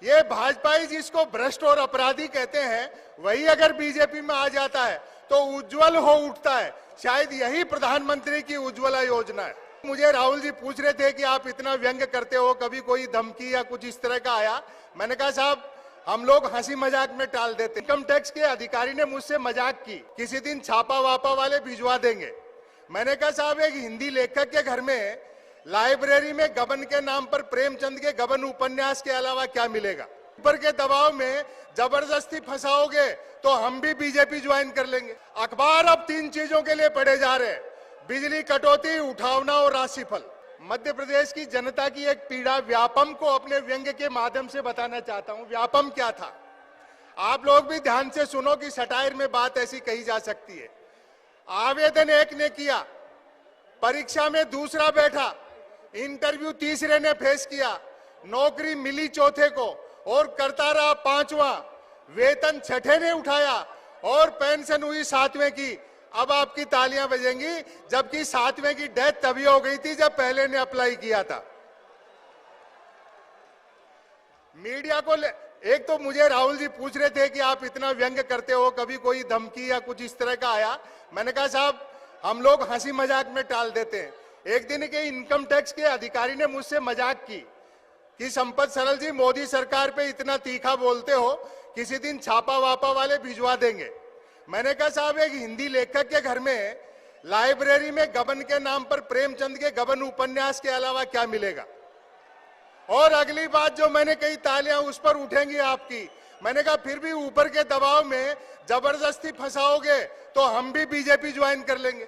ये भाजपाई जिसको भ्रष्ट और अपराधी कहते हैं, वही अगर बीजेपी में आ जाता है तो उज्जवल हो उठता है। शायद यही प्रधानमंत्री की उज्ज्वला योजना है। मुझे राहुल जी पूछ रहे थे कि आप इतना व्यंग्य करते हो, कभी कोई धमकी या कुछ इस तरह का आया? मैंने कहा साहब, हम लोग हंसी मजाक में टाल देते। इनकम टैक्स के अधिकारी ने मुझसे मजाक की, किसी दिन छापा वापा वाले भिजवा देंगे। मैंने कहा साहब, एक हिंदी लेखक के घर में लाइब्रेरी में गबन के नाम पर प्रेमचंद के गबन उपन्यास के अलावा क्या मिलेगा? ऊपर के दबाव में जबरदस्ती फंसाओगे तो हम भी बीजेपी ज्वाइन कर लेंगे। अखबार अब 3 चीजों के लिए पढ़े जा रहे हैं: बिजली कटौती, उठावना और राशिफल। मध्य प्रदेश की जनता की एक पीड़ा व्यापम को अपने व्यंग्य के माध्यम से बताना चाहता हूं। व्यापम क्या था, आप लोग भी ध्यान से सुनो कि सटायर में बात ऐसी कही जा सकती है। आवेदन एक ने किया, परीक्षा में दूसरा बैठा, इंटरव्यू तीसरे ने फेस किया, नौकरी मिली चौथे को और करता रहा पांचवा, वेतन छठे ने उठाया और पेंशन हुई 7वें की। अब आपकी तालियां बजेंगी, जबकि 7वें की डेथ तभी हो गई थी जब पहले ने अप्लाई किया था। मीडिया को एक तो मुझे राहुल जी पूछ रहे थे कि आप इतना व्यंग्य करते हो, कभी कोई धमकी या कुछ इस तरह का आया? मैंने कहा साहब, हम लोग हंसी मजाक में टाल देते हैं। एक दिन के इनकम टैक्स के अधिकारी ने मुझसे मजाक की कि संपत सरल जी, मोदी सरकार पे इतना तीखा बोलते हो, किसी दिन छापा वापा वाले भिजवा देंगे। मैंने कहा साहब, एक हिंदी लेखक के घर में लाइब्रेरी में गबन के नाम पर प्रेमचंद के गबन उपन्यास के अलावा क्या मिलेगा? और अगली बात जो मैंने कही, तालियां उस पर उठेंगी आपकी। मैंने कहा फिर भी ऊपर के दबाव में जबरदस्ती फंसाओगे तो हम भी बीजेपी ज्वाइन कर लेंगे।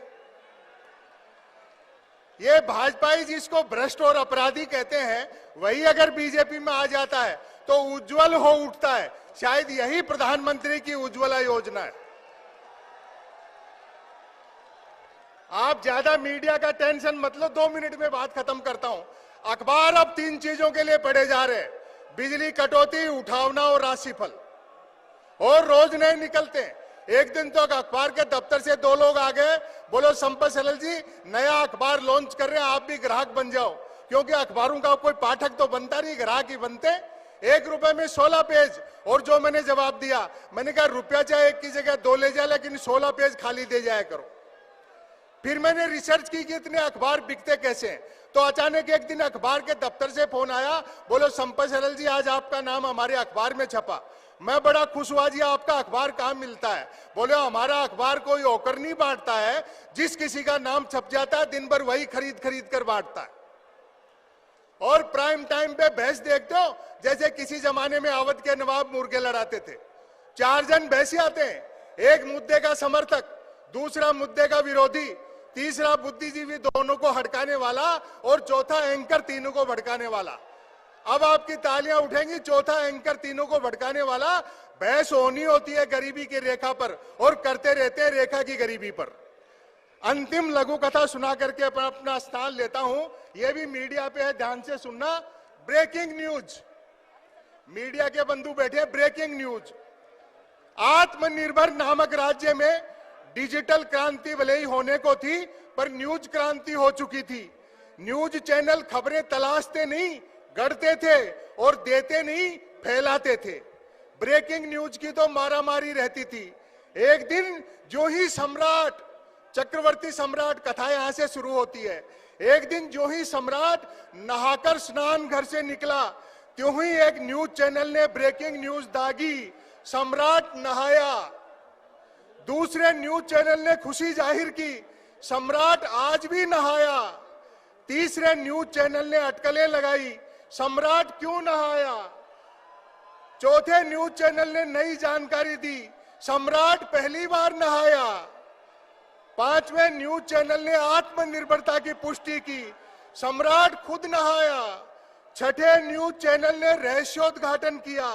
ये भाजपाई जिसको भ्रष्ट और अपराधी कहते हैं, वही अगर बीजेपी में आ जाता है तो उज्जवल हो उठता है। शायद यही प्रधानमंत्री की उज्ज्वला योजना है। आप ज्यादा मीडिया का टेंशन मत लो, 2 मिनट में बात खत्म करता हूं। अखबार अब 3 चीजों के लिए पढ़े जा रहे हैं: बिजली कटौती, उठावना और राशिफल। और रोज नए निकलते हैं। एक दिन तो अखबार के दफ्तर से 2 लोग आ गए, बोलो संपत सरल जी, नया अखबार लॉन्च कर रहे हैं, आप भी ग्राहक बन जाओ। क्योंकि अखबारों का कोई पाठक तो बनता नहीं, ग्राहक ही बनते। 1 रुपए में 16 पेज। और जो मैंने जवाब दिया, मैंने कहा रुपया चाहे 1 की जगह 2 ले जाए, लेकिन 16 पेज खाली दे जाया करो। फिर मैंने रिसर्च की कि इतने अखबार बिकते कैसे हैं। तो अचानक एक दिन अखबार के दफ्तर से फोन आया, बोलो संपत सरल जी, आज आपका नाम हमारे अखबार में छपा। मैं बड़ा खुश हुआ, जी आपका अखबार कहाँ मिलता है? बोले हमारा अखबार कोई होकर नहीं बांटता है, जिस किसी का नाम छप जाता है दिन भर वही खरीद खरीद कर बांटता है। और प्राइम टाइम पे बहस देखते हो, जैसे किसी जमाने में अवध के नवाब मुर्गे लड़ाते थे। 4 जन बहसी आते हैं, एक मुद्दे का समर्थक, दूसरा मुद्दे का विरोधी, तीसरा बुद्धिजीवी दोनों को हड़काने वाला और चौथा एंकर तीनों को भड़काने वाला। अब आपकी तालियां उठेंगी, चौथा एंकर तीनों को भड़काने वाला। बहस होनी होती है गरीबी की रेखा पर और करते रहते हैं रेखा की गरीबी पर। अंतिम लघु कथा सुना करके अपना स्थान लेता हूं। यह भी मीडिया पे है, ध्यान से सुनना। ब्रेकिंग न्यूज, मीडिया के बंधु बैठे, ब्रेकिंग न्यूज। आत्मनिर्भर नामक राज्य में डिजिटल क्रांति भले ही होने को थी, पर न्यूज क्रांति हो चुकी थी। न्यूज चैनल खबरें तलाशते नहीं, गढ़ते थे, और देते नहीं, फैलाते थे। ब्रेकिंग न्यूज की तो मारामारी रहती थी। एक दिन जो ही सम्राट, चक्रवर्ती सम्राट, कथा यहां से शुरू होती है। एक दिन जो ही सम्राट नहाकर स्नान घर से निकला, त्यों ही एक न्यूज चैनल ने ब्रेकिंग न्यूज दागी, सम्राट नहाया। दूसरे न्यूज चैनल ने खुशी जाहिर की, सम्राट आज भी नहाया। तीसरे न्यूज चैनल ने अटकलें लगाई, सम्राट क्यों नहाया। चौथे न्यूज चैनल ने नई जानकारी दी, सम्राट पहली बार नहाया। 5वें न्यूज चैनल ने आत्मनिर्भरता की पुष्टि की, सम्राट खुद नहाया। 6ठे न्यूज चैनल ने रहस्योद्घाटन किया,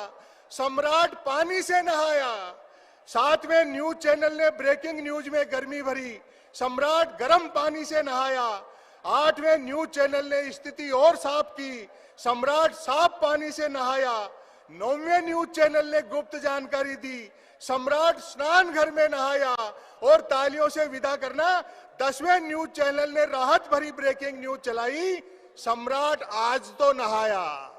सम्राट पानी से नहाया। 7वें न्यूज चैनल ने ब्रेकिंग न्यूज में गर्मी भरी, सम्राट गर्म पानी से नहाया। 8वें न्यूज चैनल ने स्थिति और साफ की, सम्राट साफ पानी से नहाया। 9वें न्यूज चैनल ने गुप्त जानकारी दी, सम्राट स्नान घर में नहाया। और तालियों से विदा करना, 10वें न्यूज चैनल ने राहत भरी ब्रेकिंग न्यूज चलाई, सम्राट आज तो नहाया।